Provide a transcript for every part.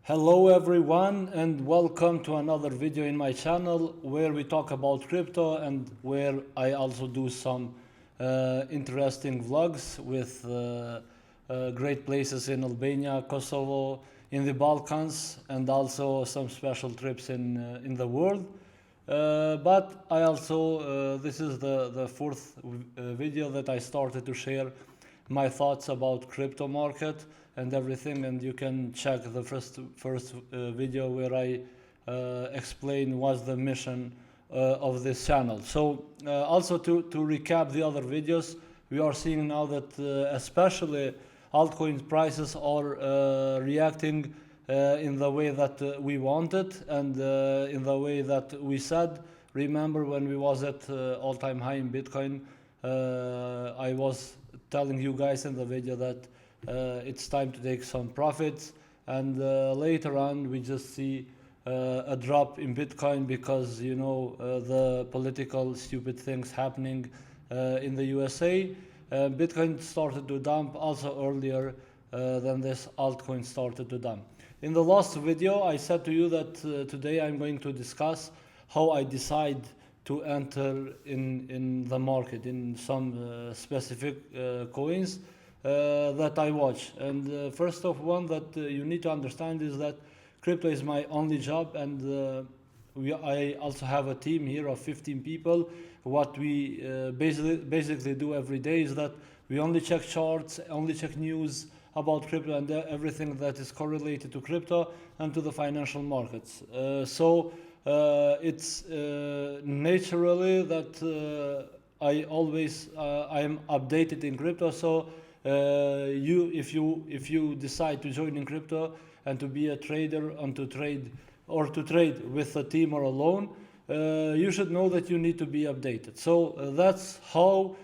Hello everyone and welcome to another video in my channel where we talk about crypto and where I also do some interesting vlogs with great places in Albania, Kosovo, in the Balkans, and also some special trips in the world. But I also, this is the fourth video that I started to share my thoughts about crypto market and everything, and you can check the first video where I explain what's the mission of this channel. So also to recap the other videos, we are seeing now that especially altcoin prices are reacting in the way that we wanted and in the way that we said. Remember when we was at all-time high in Bitcoin, I was telling you guys in the video that it's time to take some profits, and later on we just see a drop in Bitcoin because the political stupid things happening in the USA. Bitcoin started to dump also earlier than this altcoin started to dump. In the last video I said to you that today I'm going to discuss how I decide to enter in the market in some specific coins that I watch. And first of one that you need to understand is that crypto is my only job, and I also have a team here of 15 people. What we basically do every day is that we only check charts, only check news about crypto and everything that is correlated to crypto and to the financial markets. So it's naturally that I am updated in crypto. So if you decide to join in crypto and to be a trader and to trade with a team or alone, you should know that you need to be updated. So that's how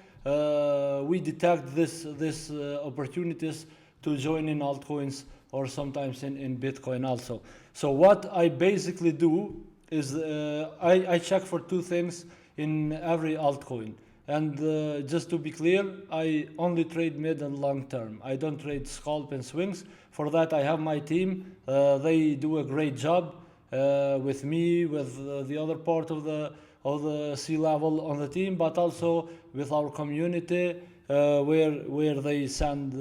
we detect this opportunities to join in altcoins or sometimes in Bitcoin also. So what I basically do is I check for two things in every altcoin. And just to be clear, I only trade mid and long term. I don't trade scalp and swings. For that I have my team. They do a great job with me, with the other part of the C-level on the team, but also with our community where they send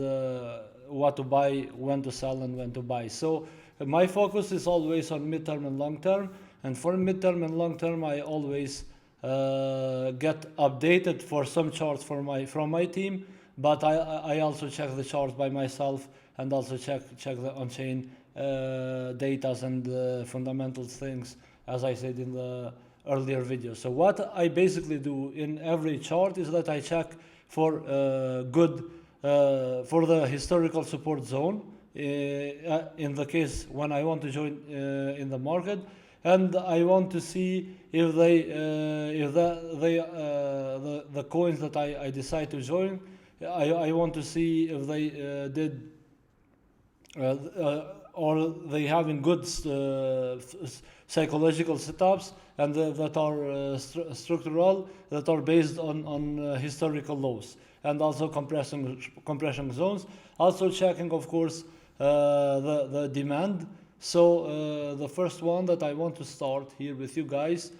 what to buy, when to sell, and when to buy. So my focus is always on mid-term and long-term. And for mid-term and long-term, I always get updated for some charts from my team, but I also check the charts by myself and also check the on-chain data and fundamental things, as I said in the earlier video. So what I basically do in every chart is that I check for for the historical support zone in the case when I want to join in the market, and I want to see if the coins that I decide to join, I want to see if they did or they having good psychological setups and that are structural, that are based on historical lows, and also compression zones. Also checking, of course, the demand. So the first one that I want to start here with you guys,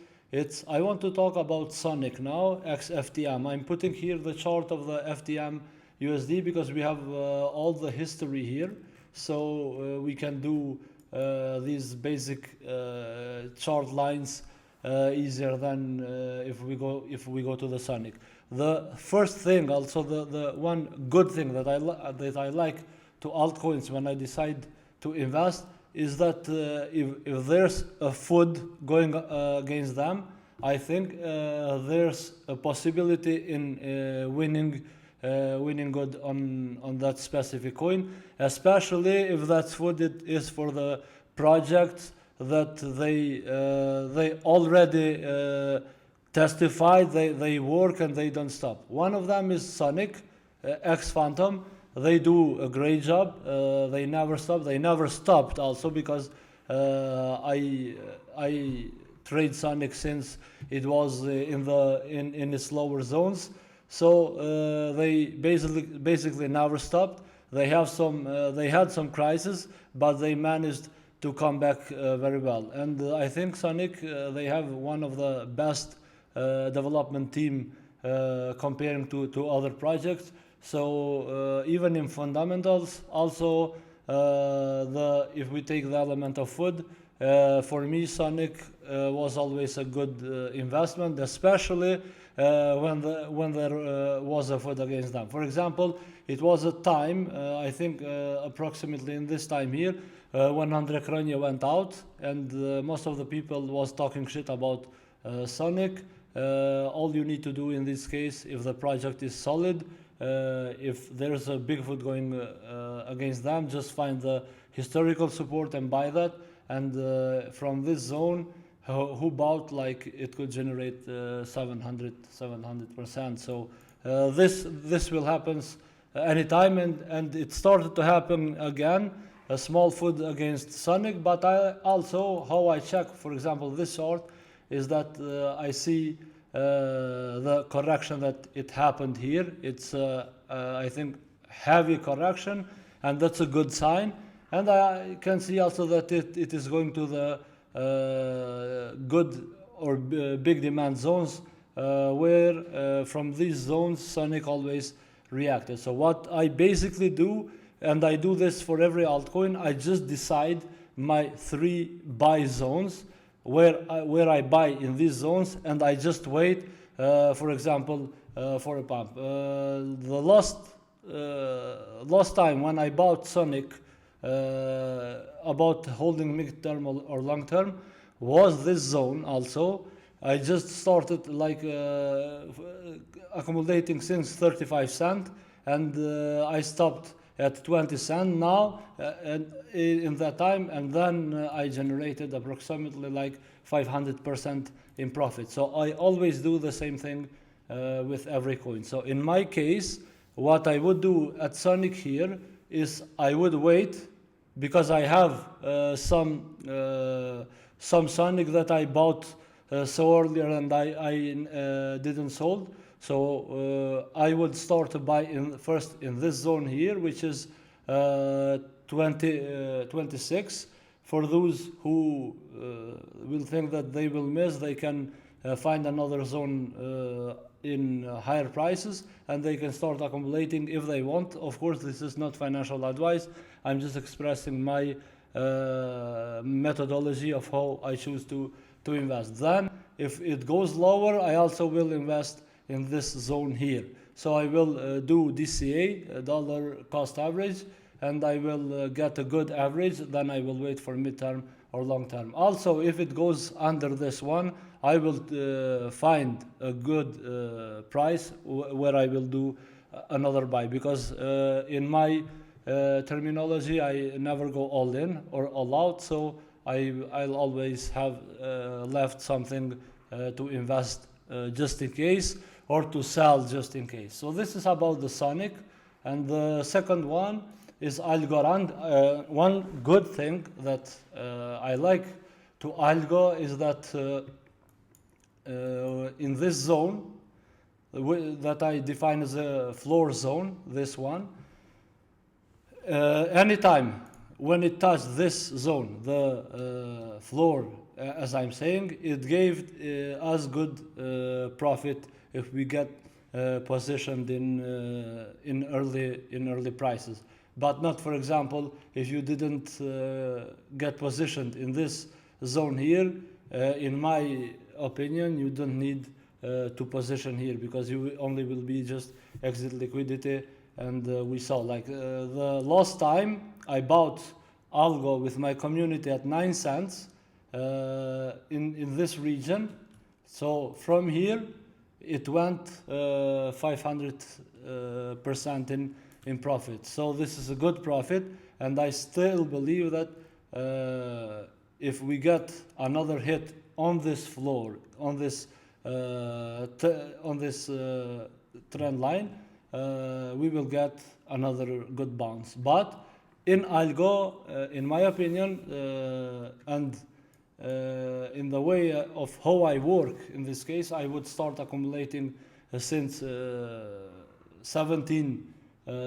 I want to talk about Sonic now, XFTM. I'm putting here the chart of the FTM USD because we have all the history here. So we can do these basic chart lines easier than if we go to the Sonic. The first thing, also the one good thing that I like to altcoins when I decide to invest is that if there's a food going against them, I think there's a possibility in winning good on that specific coin, especially if that food is for the projects that they already testified they work and they don't stop. One of them is Sonic X Phantom. They do a great job. They never stop. They never stopped also because I trade Sonic since it was in its lower zones. So they basically never stopped. They had some crisis, but they managed to come back very well. And I think Sonic, they have one of the best development team comparing to other projects. So even in fundamentals, also if we take the element of food, for me Sonic was always a good investment, especially when there was a food against them. For example, it was a time, I think approximately in this time here, when Andrekronia went out, and most of the people was talking shit about Sonic. All you need to do in this case, if the project is solid, if there's a big food going against them, just find the historical support and buy that. And from this zone, who bought, like, it could generate 700%. So this will happen anytime, and it started to happen again. A small food against Sonic, but how I check, for example, this sort, is that I see the correction that it happened here. It's I think heavy correction, and that's a good sign. And I can see also that it is going to the good or big demand zones, where from these zones Sonic always reacted. So what I basically do, and I do this for every altcoin, I just decide my 3 buy zones where I buy in these zones, and I just wait, for example, for a pump. The last time when I bought Sonic, about holding mid-term or long-term, was this zone also. I just started like accumulating since 35 cents, and I stopped at 20 cents now and in that time, and then I generated approximately like 500% in profit. So I always do the same thing with every coin. So in my case, what I would do at Sonic here is I would wait, because I have some Sonic that I bought so earlier and I didn't sold. So I would start to buy first in this zone here, which is 26. For those who will think that they will miss, they can find another zone in higher prices, and they can start accumulating if they want. Of course, this is not financial advice. I'm just expressing my methodology of how I choose to invest. Then, if it goes lower, I also will invest in this zone here. So I will do DCA, dollar cost average, and I will get a good average. Then I will wait for midterm or long term. Also, if it goes under this one, I will find a good price where I will do another buy, because in my terminology, I never go all in or all out, so I'll always have left something to invest just in case, or to sell just in case. So this is about the Sonic. And the second one is Algorand. One good thing that I like to ALGO is that in this zone that I define as a floor zone, this one, anytime when it touched this zone, the floor, as I'm saying, it gave us good profit if we get positioned in early prices. But not, for example, if you didn't get positioned in this zone here. In my opinion, you don't need to position here, because you only will be just exit liquidity. And we saw, like the last time I bought ALGO with my community at 9 cents in this region. So from here it went 500% in profit. So this is a good profit, and I still believe that if we get another hit on this floor, on this trend line, we will get another good bounce. But in ALGO, in my opinion, and in the way of how I work in this case, I would start accumulating since 17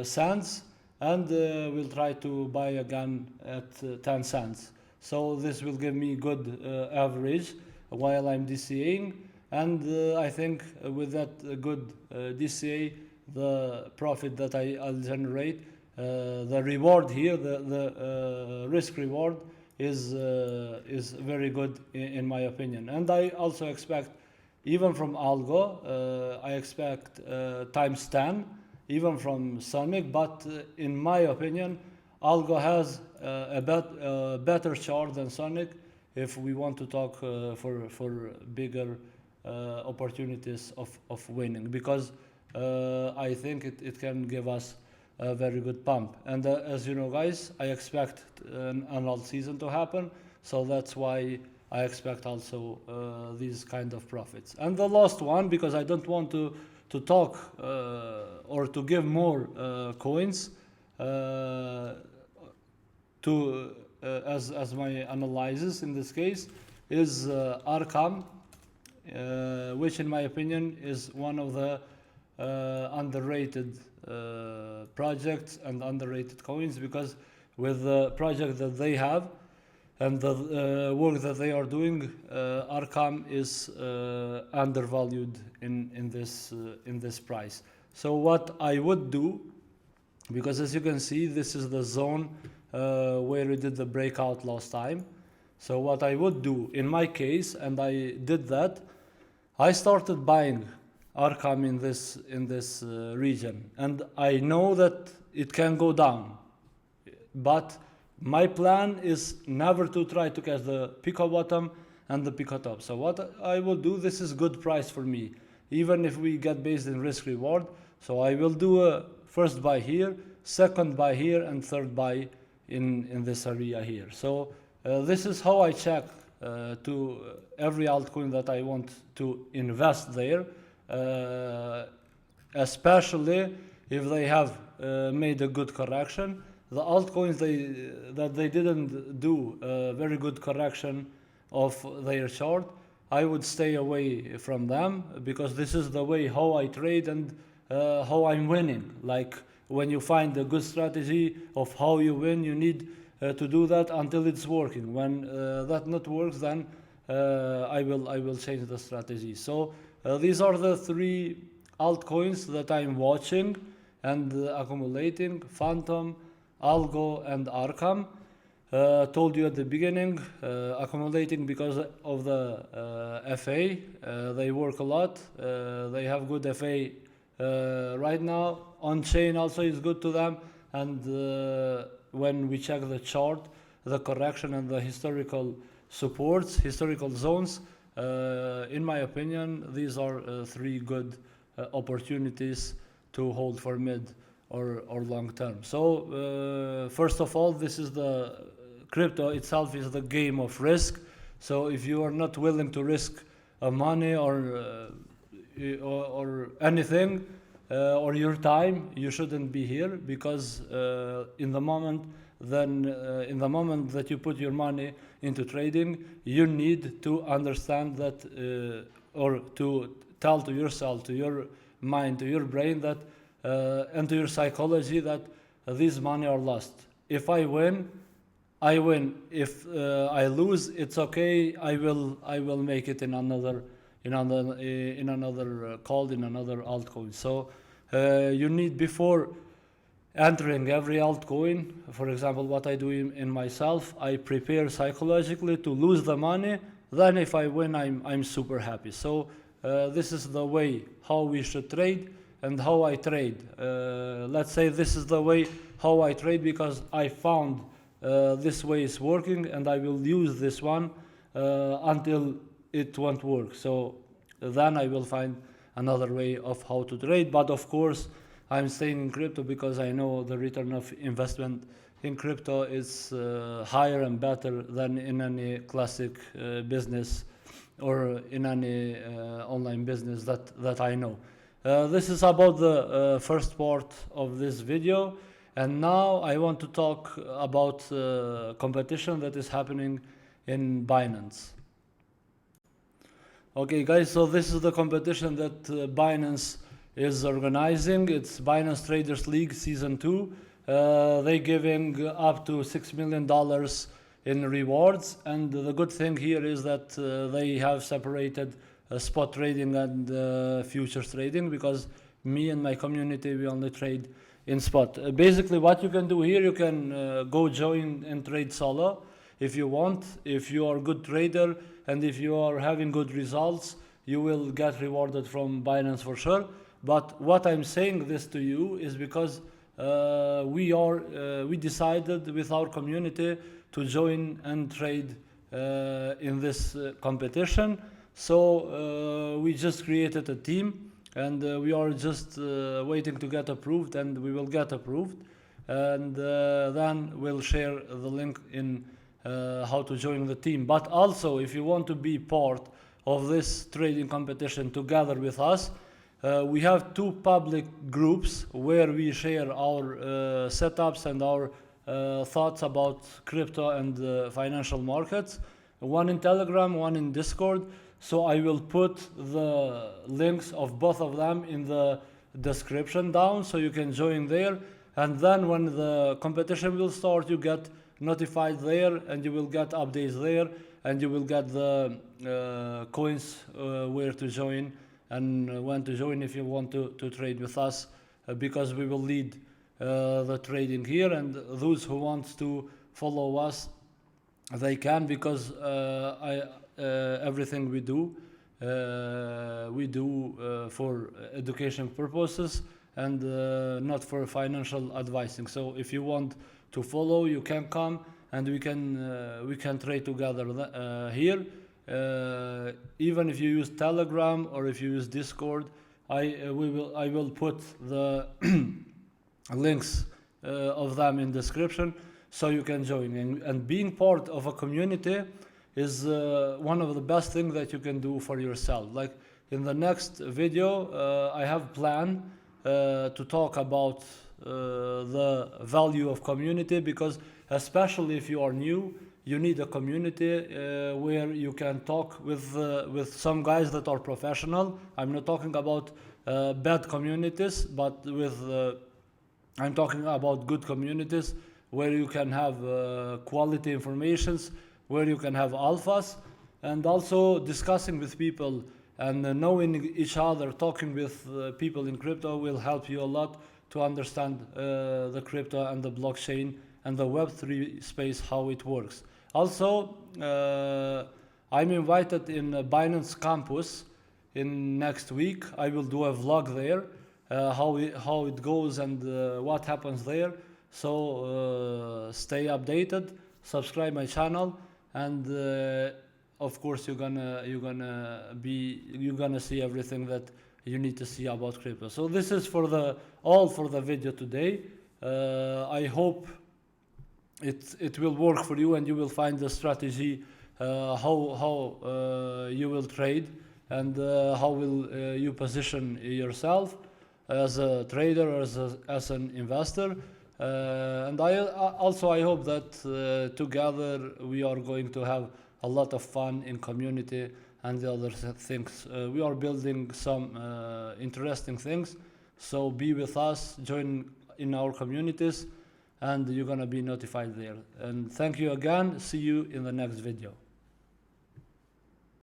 cents, and we'll try to buy again at 10 cents. So this will give me good average while I'm DCAing, and I think with that good DCA, the profit that I'll generate, the reward here, the risk reward is very good in my opinion. And I also expect, even from ALGO, I expect times 10, even from Sonic, but in my opinion, ALGO has a better chart than Sonic if we want to talk for bigger opportunities of winning, because I think it can give us a very good pump. And as you know, guys, I expect an alt season to happen, so that's why I expect also these kind of profits. And the last one, because I don't want to talk or to give more coins as my analysis in this case, is Arkham, which in my opinion is one of the underrated projects and underrated coins, because with the project that they have and the work that they are doing, Arkham is undervalued in this price. So what I would do, because as you can see, this is the zone where we did the breakout last time. So what I would do in my case, and I did that, I started buying Arkham in this region, and I know that it can go down, but my plan is never to try to catch the pico bottom and the pico top. So what I will do, this is good price for me, even if we get based in risk reward. So I will do a first buy here, second buy here, and third buy in this area here. So this is how I check to every altcoin that I want to invest there, especially if they have made a good correction. The altcoins that they didn't do a very good correction of their chart, I would stay away from them, because this is the way how I trade and how I'm winning. Like, when you find a good strategy of how you win, you need to do that until it's working. When that not works, then I will change the strategy. So these are the three altcoins that I'm watching and accumulating: Phantom, ALGO, and Arkham. Told you at the beginning, accumulating because of the FA. They work a lot. They have good FA right now. On chain also is good to them. And when we check the chart, the correction and the historical supports, historical zones, in my opinion, these are three good opportunities to hold for mid or long term. So first of all, this is the crypto itself is the game of risk. So if you are not willing to risk money or anything or your time, you shouldn't be here, because in the moment that you put your money into trading, you need to understand that or to tell to yourself, to your mind, to your brain that and to your psychology that these money are lost. If I win, I win. If I lose, it's okay. I will make it in another call, in another altcoin. So you need, before entering every altcoin, for example, what I do in myself, I prepare psychologically to lose the money. Then if I win, I'm super happy. So this is the way how we should trade and how I trade. Let's say this is the way how I trade because I found this way is working, and I will use this one until it won't work. So then I will find another way of how to trade. But of course, I'm staying in crypto because I know the return of investment in crypto is higher and better than in any classic business or in any online business that I know. This is about the first part of this video, and now I want to talk about competition that is happening in Binance. Okay guys, so this is the competition that Binance is organizing. It's Binance Traders League Season 2. They're giving up to $6 million in rewards. And the good thing here is that they have separated spot trading and futures trading, because me and my community, we only trade in spot. Basically what you can do here, you can go join and trade solo if you want. If you are a good trader and if you are having good results, you will get rewarded from Binance for sure. But what I'm saying this to you is because we decided with our community to join and trade in this competition. So we just created a team, and we are just waiting to get approved, and we will get approved, and then we'll share the link in how to join the team. But also, if you want to be part of this trading competition together with us, we have 2 public groups where we share our setups and our thoughts about crypto and financial markets. One in Telegram, one in Discord. So I will put the links of both of them in the description down, so you can join there. And then when the competition will start, you get notified there, and you will get updates there, and you will get the coins where to join and when to join if you want to trade with us, because we will lead the trading here, and those who want to follow us, they can, because everything we do for education purposes and not for financial advising. So if you want to follow, you can come, and we can trade together here. Even if you use Telegram or if you use Discord, I will put the links of them in description, so you can join. And being part of a community is one of the best things that you can do for yourself. Like in the next video, I have planned to talk about the value of community, because especially if you are new, you need a community where you can talk with some guys that are professional. I'm not talking about bad communities, but I'm talking about good communities where you can have quality informations, where you can have alphas, and also discussing with people and knowing each other. Talking with people in crypto will help you a lot to understand the crypto and the blockchain and the Web3 space, how it works. Also, I'm invited in Binance campus in next week. I will do a vlog there, how it goes and what happens there. So stay updated, subscribe my channel, and of course you're gonna see everything that you need to see about crypto. So this is all for the video today. I hope it will work for you, and you will find the strategy how you will trade, and how will you position yourself as a trader or as an investor. And I hope that together we are going to have a lot of fun in community and the other things. We are building some interesting things, so be with us, join in our communities, and you're gonna be notified there. And thank you again. See you in the next video.